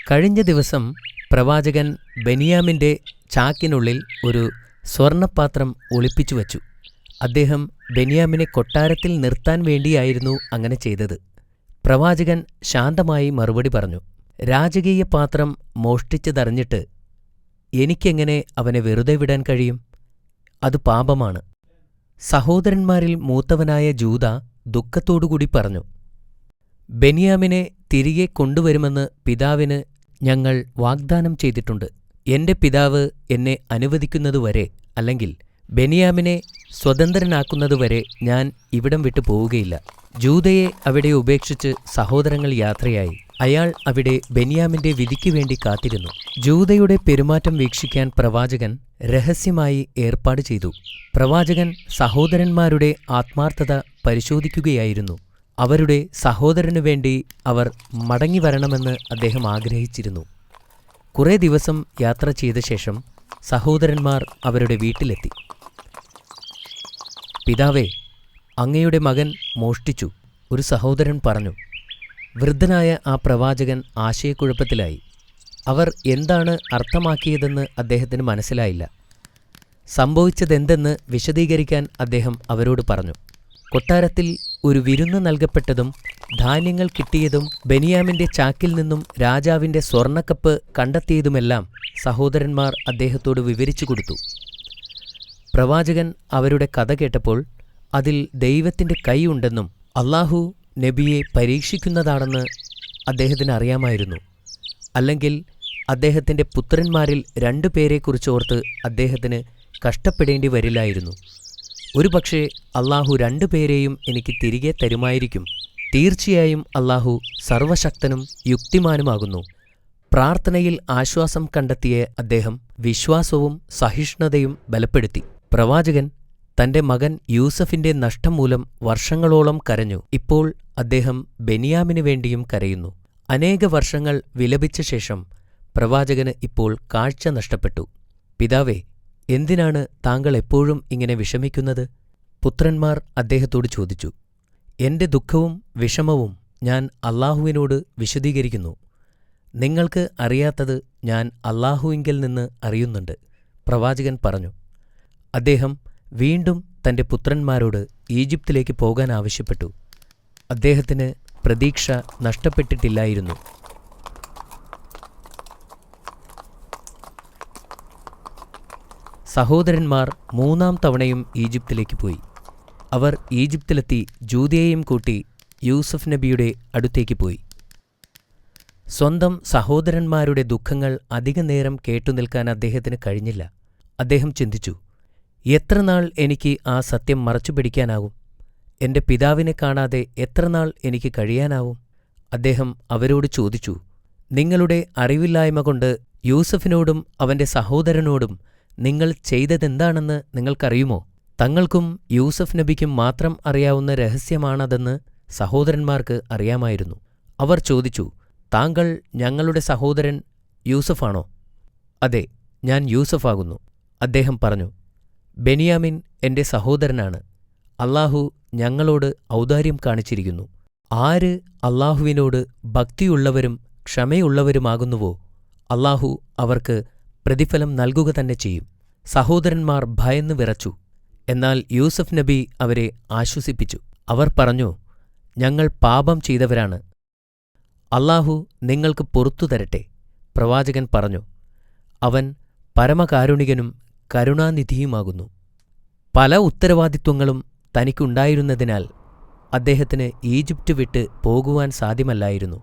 കഴിഞ്ഞ ദിവസം പ്രവാചകൻ ബെന്യാമിൻ്റെ ചാക്കിനുള്ളിൽ ഒരു സ്വർണപാത്രം ഒളിപ്പിച്ചു വച്ചു. അദ്ദേഹം ബെന്യാമിനെ കൊട്ടാരത്തിൽ നിർത്താൻ വേണ്ടിയായിരുന്നു അങ്ങനെ ചെയ്തത്. പ്രവാചകൻ ശാന്തമായി മറുപടി പറഞ്ഞു, രാജകീയ പാത്രം മോഷ്ടിച്ചതറിഞ്ഞിട്ട് എനിക്കെങ്ങനെ അവനെ വെറുതെ വിടാൻ കഴിയും? അത് പാപമാണ്. സഹോദരന്മാരിൽ മൂത്തവനായ ജൂദ ദുഃഖത്തോടുകൂടി പറഞ്ഞു, ബെന്യാമിനെ തിരികെ കൊണ്ടുവരുമെന്ന് പിതാവിന് ഞങ്ങൾ വാഗ്ദാനം ചെയ്തിട്ടുണ്ട്. എന്റെ പിതാവ് എന്നെ അനുവദിക്കുന്നതുവരെ, അല്ലെങ്കിൽ ബെന്യാമിനെ സ്വതന്ത്രനാക്കുന്നതുവരെ ഞാൻ ഇവിടം വിട്ടു പോവുകയില്ല. ജൂദയെ അവിടെ ഉപേക്ഷിച്ച് സഹോദരങ്ങൾ യാത്രയായി. അയാൾ അവിടെ ബെന്യാമിന്റെ വിധിക്കു വേണ്ടി കാത്തിരുന്നു. ജൂദയുടെ പെരുമാറ്റം വീക്ഷിക്കാൻ പ്രവാചകൻ രഹസ്യമായി ഏർപ്പാട് ചെയ്തു. പ്രവാചകൻ സഹോദരന്മാരുടെ ആത്മാർത്ഥത പരിശോധിക്കുകയായിരുന്നു. അവരുടെ സഹോദരനു വേണ്ടി അവർ മടങ്ങിവരണമെന്ന് അദ്ദേഹം ആഗ്രഹിച്ചിരുന്നു. കുറേ ദിവസം യാത്ര ചെയ്ത ശേഷം സഹോദരന്മാർ അവരുടെ വീട്ടിലെത്തി. പിതാവേ, അങ്ങയുടെ മകൻ മോഷ്ടിച്ചു, ഒരു സഹോദരൻ പറഞ്ഞു. വൃദ്ധനായ ആ പ്രവാചകൻ ആശയക്കുഴപ്പത്തിലായി. അവർ എന്താണ് അർത്ഥമാക്കിയതെന്ന് അദ്ദേഹത്തിന് മനസ്സിലായില്ല. സംഭവിച്ചതെന്തെന്ന് വിശദീകരിക്കാൻ അദ്ദേഹം അവരോട് പറഞ്ഞു. കൊട്ടാരത്തിൽ ഒരു വിരുന്ന് നൽകപ്പെട്ടതും ധാന്യങ്ങൾ കിട്ടിയതും ബെന്യാമിന്റെ ചാക്കിൽ നിന്നും രാജാവിന്റെ സ്വർണ്ണക്കപ്പ് കണ്ടെത്തിയതുമെല്ലാം സഹോദരന്മാർ അദ്ദേഹത്തോട് വിവരിച്ചു കൊടുത്തു. പ്രവാചകൻ അവരുടെ കഥ കേട്ടപ്പോൾ അതിൽ ദൈവത്തിന്റെ കൈ ഉണ്ടെന്നും അല്ലാഹു നബിയെ പരീക്ഷിക്കുന്നതാണെന്ന് അദ്ദേഹത്തിന് അറിയാമായിരുന്നു. അല്ലെങ്കിൽ അദ്ദേഹത്തിന്റെ പുത്രന്മാരിൽ 2 പേരെക്കുറിച്ചോർത്ത് അദ്ദേഹത്തിന് കഷ്ടപ്പെടേണ്ടി വരില്ലായിരുന്നു. ഒരുപക്ഷെ അല്ലാഹു 2 പേരെയും എനിക്ക് തിരികെ തരുമായിരിക്കും. തീർച്ചയായും അല്ലാഹു സർവശക്തനും യുക്തിമാനുമാകുന്നു. പ്രാർത്ഥനയിൽ ആശ്വാസം കണ്ടെത്തിയ അദ്ദേഹം വിശ്വാസവും സഹിഷ്ണുതയും ബലപ്പെടുത്തി. പ്രവാചകൻ തന്റെ മകൻ യൂസഫിന്റെ നഷ്ടം മൂലം വർഷങ്ങളോളം കരഞ്ഞു. ഇപ്പോൾ അദ്ദേഹം ബെന്യാമിനു വേണ്ടിയും കരയുന്നു. അനേക വർഷങ്ങൾ വിലപിച്ച ശേഷം പ്രവാചകന് ഇപ്പോൾ കാഴ്ച നഷ്ടപ്പെട്ടു. പിതാവേ, എന്തിനാണ് താങ്കൾ എപ്പോഴും ഇങ്ങനെ വിഷമിക്കുന്നത്? പുത്രന്മാർ അദ്ദേഹത്തോട് ചോദിച്ചു. എന്റെ ദുഃഖവും വിഷമവും ഞാൻ അല്ലാഹുവിനോട് വിശദീകരിക്കുന്നു. നിങ്ങൾക്ക് അറിയാത്തത് ഞാൻ അല്ലാഹുവിങ്കൽ നിന്ന് അറിയുന്നുണ്ട്, പ്രവാചകൻ പറഞ്ഞു. അദ്ദേഹം വീണ്ടും തന്റെ പുത്രന്മാരോട് ഈജിപ്തിലേക്ക് പോകാൻ ആവശ്യപ്പെട്ടു. അദ്ദേഹത്തിന് പ്രതീക്ഷ നഷ്ടപ്പെട്ടിട്ടില്ലായിരുന്നു. സഹോദരന്മാർ 3-ാം തവണയും ഈജിപ്തിലേക്ക് പോയി. അവർ ഈജിപ്തിലെത്തി ജൂദയെയും കൂട്ടി യൂസഫ് നബിയുടെ അടുത്തേക്ക് പോയി. സ്വന്തം സഹോദരന്മാരുടെ ദുഃഖങ്ങൾ അധികനേരം കേട്ടുനിൽക്കാൻ അദ്ദേഹത്തിന് കഴിഞ്ഞില്ല. അദ്ദേഹം ചിന്തിച്ചു, എത്രനാൾ എനിക്ക് ആ സത്യം മറച്ചുപിടിക്കാനാവും? എന്റെ പിതാവിനെ കാണാതെ എത്രനാൾ എനിക്ക് കഴിയാനാവും? അദ്ദേഹം അവരോട് ചോദിച്ചു, നിങ്ങളുടെ അറിവില്ലായ്മ കൊണ്ട് യൂസഫിനോടും അവന്റെ സഹോദരനോടും നിങ്ങൾ ചെയ്തതെന്താണെന്ന് നിങ്ങൾക്കറിയുമോ? തങ്ങൾക്കും യൂസഫ് നബിക്കും മാത്രം അറിയാവുന്ന രഹസ്യമാണതെന്ന് സഹോദരന്മാർക്ക് അറിയാമായിരുന്നു. അവർ ചോദിച്ചു, താങ്കൾ ഞങ്ങളുടെ സഹോദരൻ യൂസഫാണോ? അതെ, ഞാൻ യൂസഫാകുന്നു. അദ്ദേഹം പറഞ്ഞു, ബെന്യാമിൻ എന്റെ സഹോദരനാണ്. അല്ലാഹു ഞങ്ങളോട് ഔദാര്യം കാണിച്ചിരിക്കുന്നു. ആര് അല്ലാഹുവിനോട് ഭക്തിയുള്ളവരും ക്ഷമയുള്ളവരുമാകുന്നുവോ അല്ലാഹു അവർക്ക് പ്രതിഫലം നൽകുക തന്നെ ചെയ്യും. സഹോദരന്മാർ ഭയന്നു വിറച്ചു. എന്നാൽ യൂസഫ് നബി അവരെ ആശ്വസിപ്പിച്ചു. അവർ പറഞ്ഞു, ഞങ്ങൾ പാപം ചെയ്തവരാണ്. അല്ലാഹു നിങ്ങൾക്ക് പുറത്തു തരട്ടെ. പ്രവാചകൻ പറഞ്ഞു, അവൻ പരമകാരുണികനും കരുണാനിധിയുമാകുന്നു. പല ഉത്തരവാദിത്വങ്ങളും തനിക്കുണ്ടായിരുന്നതിനാൽ അദ്ദേഹത്തിന് ഈജിപ്റ്റ് വിട്ട് പോകുവാൻ സാധ്യമല്ലായിരുന്നു.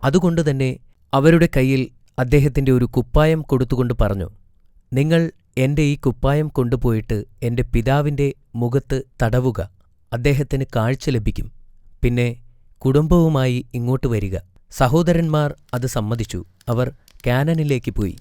അതുകൊണ്ടുതന്നെ അവരുടെ കയ്യിൽ അദ്ദേഹത്തിന്റെ ഒരു കുപ്പായം കൊടുത്തുകൊണ്ട് പറഞ്ഞു, നിങ്ങൾ എന്റെ ഈ കുപ്പായം കൊണ്ടുപോയിട്ട് എന്റെ പിതാവിന്റെ മുഖത്ത് തടവുക. അദ്ദേഹത്തിന് കാഴ്ച ലഭിക്കും. പിന്നെ കുടുംബവുമായി ഇങ്ങോട്ട് വരിക. സഹോദരന്മാർ അത് സമ്മതിച്ചു. അവർ കാനാനിലേക്ക് പോയി.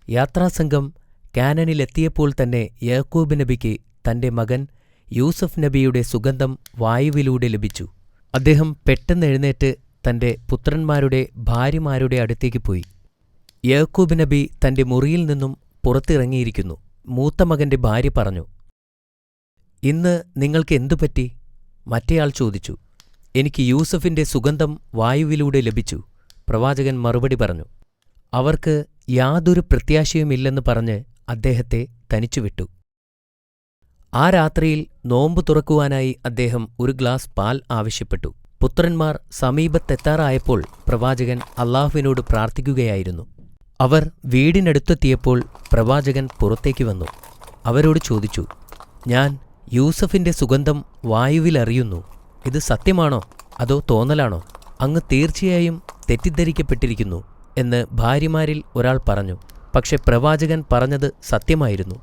യാത്രാസംഘം കാനാനിലെത്തിയപ്പോൾ തന്നെ യാക്കൂബ് നബിക്ക് തന്റെ മകൻ യൂസഫ് നബിയുടെ സുഗന്ധം വായുവിലൂടെ ലഭിച്ചു. അദ്ദേഹം പെട്ടെന്ന് എഴുന്നേറ്റ് തന്റെ പുത്രന്മാരുടെ ഭാര്യമാരുടെ അടുത്തേക്ക് പോയി. യാക്കൂബ് നബി തന്റെ മുറിയിൽ നിന്നും പുറത്തിറങ്ങിയിരിക്കുന്നു. മൂത്ത മകന്റെ ഭാര്യ പറഞ്ഞു, ഇന്ന് നിങ്ങൾക്ക് എന്തുപറ്റി? മറ്റേയാൾ ചോദിച്ചു. എനിക്ക് യൂസഫിന്റെ സുഗന്ധം വായുവിലൂടെ ലഭിച്ചു, പ്രവാചകൻ മറുപടി പറഞ്ഞു. അവർക്ക് യാതൊരു പ്രത്യാശയുമില്ലെന്ന് പറഞ്ഞ് അദ്ദേഹത്തെ തനിച്ചുവിട്ടു. ആ രാത്രിയിൽ നോമ്പു തുറക്കുവാനായി അദ്ദേഹം ഒരു ഗ്ലാസ് പാൽ ആവശ്യപ്പെട്ടു. പുത്രന്മാർ സമീപത്തെത്താറായപ്പോൾ പ്രവാചകൻ അല്ലാഹുവിനോട് പ്രാർത്ഥിക്കുകയായിരുന്നു. അവർ വീടിനടുത്തെത്തിയപ്പോൾ പ്രവാചകൻ പുറത്തേക്ക് വന്നു. അവരോട് ചോദിച്ചു, ഞാൻ യൂസഫിന്റെ സുഗന്ധം വായുവിലറിയുന്നു. ഇത് സത്യമാണോ അതോ തോന്നലാണോ? അങ്ങ് തീർച്ചയായും തെറ്റിദ്ധരിക്കപ്പെട്ടിരിക്കുന്നു എന്ന് ഭാര്യമാരിൽ ഒരാൾ പറഞ്ഞു. പക്ഷെ പ്രവാചകൻ പറഞ്ഞത് സത്യമായിരുന്നു.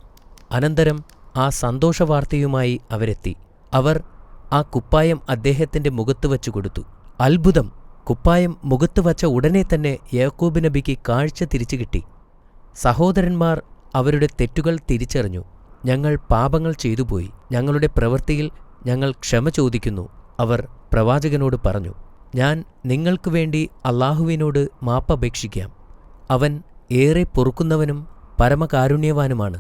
അനന്തരം ആ സന്തോഷവാർത്തയുമായി അവരെത്തി. അവർ ആ കുപ്പായം അദ്ദേഹത്തിന്റെ മുഖത്ത് വച്ചു കൊടുത്തു. അത്ഭുതം! കുപ്പായം മുഖത്ത് വച്ച ഉടനെ തന്നെ യാക്കൂബ് നബിക്ക് കാഴ്ച തിരിച്ചു കിട്ടി. സഹോദരന്മാർ അവരുടെ തെറ്റുകൾ തിരിച്ചറിഞ്ഞു. ഞങ്ങൾ പാപങ്ങൾ ചെയ്തുപോയി, ഞങ്ങളുടെ പ്രവൃത്തിയിൽ ഞങ്ങൾ ക്ഷമ ചോദിക്കുന്നു. അവർ പ്രവാചകനോട് പറഞ്ഞു, ഞാൻ നിങ്ങൾക്കു വേണ്ടി അല്ലാഹുവിനോട് മാപ്പപേക്ഷിക്കാം. അവൻ ഏറെ പൊറുക്കുന്നവനും പരമകാരുണ്യവാനുമാണ്.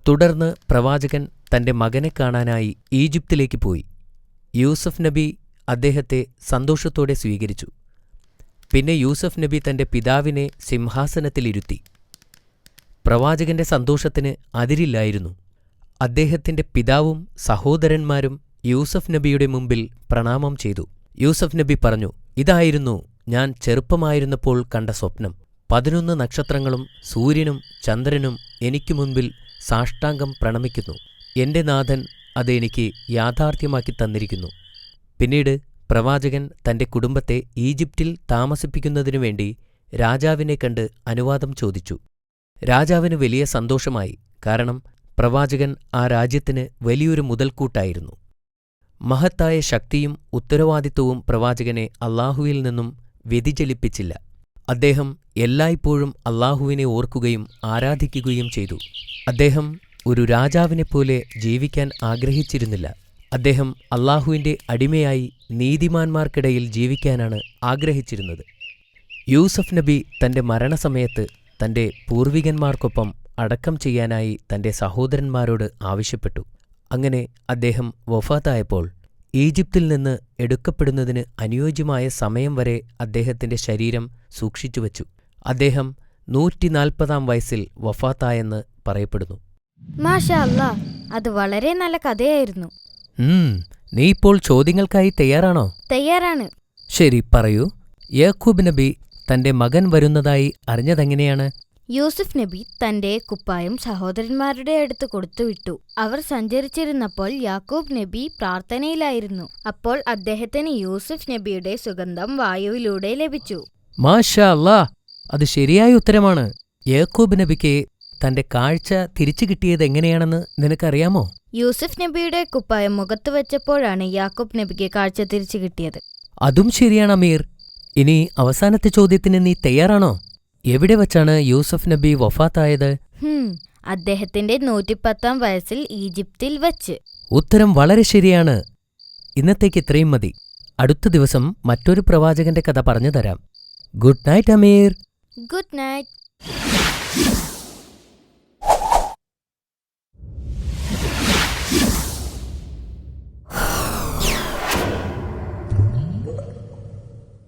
തുടർന്ന് പ്രവാചകൻ തന്റെ മകനെ കാണാനായി ഈജിപ്തിലേക്ക് പോയി. യൂസഫ് നബി അദ്ദേഹത്തെ സന്തോഷത്തോടെ സ്വീകരിച്ചു. പിന്നെ യൂസഫ് നബി തന്റെ പിതാവിനെ സിംഹാസനത്തിലിരുത്തി. പ്രവാചകന്റെ സന്തോഷത്തിന് അതിരില്ലായിരുന്നു. അദ്ദേഹത്തിന്റെ പിതാവും സഹോദരന്മാരും യൂസഫ് നബിയുടെ മുമ്പിൽ പ്രണാമം ചെയ്തു. യൂസഫ് നബി പറഞ്ഞു, ഇതായിരുന്നു ഞാൻ ചെറുപ്പമായിരുന്നപ്പോൾ കണ്ട സ്വപ്നം. 11 നക്ഷത്രങ്ങളും സൂര്യനും ചന്ദ്രനും എനിക്കു മുൻപിൽ സാഷ്ടാംഗം പ്രണമിക്കുന്നു. എന്റെ നാഥൻ അത് എനിക്ക് യാഥാർത്ഥ്യമാക്കി തന്നിരിക്കുന്നു. പിന്നീട് പ്രവാചകൻ തന്റെ കുടുംബത്തെ ഈജിപ്തിൽ താമസിപ്പിക്കുന്നതിനു വേണ്ടി രാജാവിനെ കണ്ട് അനുവാദം ചോദിച്ചു. രാജാവിന് വലിയ സന്തോഷമായി. കാരണം പ്രവാചകൻ ആ രാജ്യത്തിന് വലിയൊരു മുതൽക്കൂട്ടായിരുന്നു. മഹത്തായ ശക്തിയും ഉത്തരവാദിത്വവും പ്രവാചകനെ അല്ലാഹുവിൽ നിന്നും വ്യതിചലിപ്പിച്ചില്ല. അദ്ദേഹം എല്ലായ്പ്പോഴും അല്ലാഹുവിനെ ഓർക്കുകയും ആരാധിക്കുകയും ചെയ്തു. അദ്ദേഹം ഒരു രാജാവിനെപ്പോലെ ജീവിക്കാൻ ആഗ്രഹിച്ചിരുന്നില്ല. അദ്ദേഹം അല്ലാഹുവിന്റെ അടിമയായി നീതിമാന്മാർക്കിടയിൽ ജീവിക്കാനാണ് ആഗ്രഹിച്ചിരുന്നത്. യൂസഫ് നബി തന്റെ മരണസമയത്ത് തന്റെ പൂർവികന്മാർക്കൊപ്പം അടക്കം ചെയ്യാനായി തന്റെ സഹോദരന്മാരോട് ആവശ്യപ്പെട്ടു. അങ്ങനെ അദ്ദേഹം വഫാത്തായപ്പോൾ ഈജിപ്തിൽ നിന്ന് എടുക്കപ്പെടുന്നതിന് അനുയോജ്യമായ സമയം വരെ അദ്ദേഹത്തിന്റെ ശരീരം സൂക്ഷിച്ചുവച്ചു. അദ്ദേഹം 140-ാം വയസ്സിൽ വഫാത്തായെന്ന് പറയപ്പെടുന്നു. മാഷാ അല്ലാ, അത് വളരെ നല്ല കഥയായിരുന്നു. നീ ഇപ്പോൾ ചോദ്യങ്ങൾക്കായി തയ്യാറാണോ? തയ്യാറാണ്. ശരി, പറയൂ. യാക്കൂബ് നബി തന്റെ മകൻ വരുന്നതായി അറിഞ്ഞതെങ്ങനെയാണ്? യൂസഫ് നബി തന്റെ കുപ്പായം സഹോദരന്മാരുടെ അടുത്ത് കൊടുത്തുവിട്ടു. അവർ സഞ്ചരിച്ചിരുന്നപ്പോൾ യാക്കൂബ് നബി പ്രാർത്ഥനയിലായിരുന്നു. അപ്പോൾ അദ്ദേഹത്തിന് യൂസഫ് നബിയുടെ സുഗന്ധം വായുവിലൂടെ ലഭിച്ചു. മാഷാ അല്ലാ, അത് ശരിയായ ഉത്തരമാണ്. യാക്കൂബ് നബിക്ക് തന്റെ കാഴ്ച തിരിച്ചു കിട്ടിയത് എങ്ങനെയാണെന്ന് നിനക്കറിയാമോ? യൂസഫ് നബിയുടെ കുപ്പായം മുഖത്ത് വെച്ചപ്പോഴാണ് യാക്കൂബ് നബിക്ക് കാഴ്ച തിരിച്ചു കിട്ടിയത്. അതും ശരിയാണ് അമീർ. ഇനി അവസാനത്തെ ചോദ്യത്തിന് നീ തയ്യാറാണോ? എവിടെ വച്ചാണ് യൂസഫ് നബി വഫാത്തായത്? അദ്ദേഹത്തിന്റെ 110-ാം വയസ്സിൽ ഈജിപ്തിൽ വച്ച്. ഉത്തരം വളരെ ശരിയാണ്. ഇന്നത്തേക്ക് ഇത്രയും മതി. അടുത്ത ദിവസം മറ്റൊരു പ്രവാചകന്റെ കഥ പറഞ്ഞു തരാം. Good night Ameer. Good night.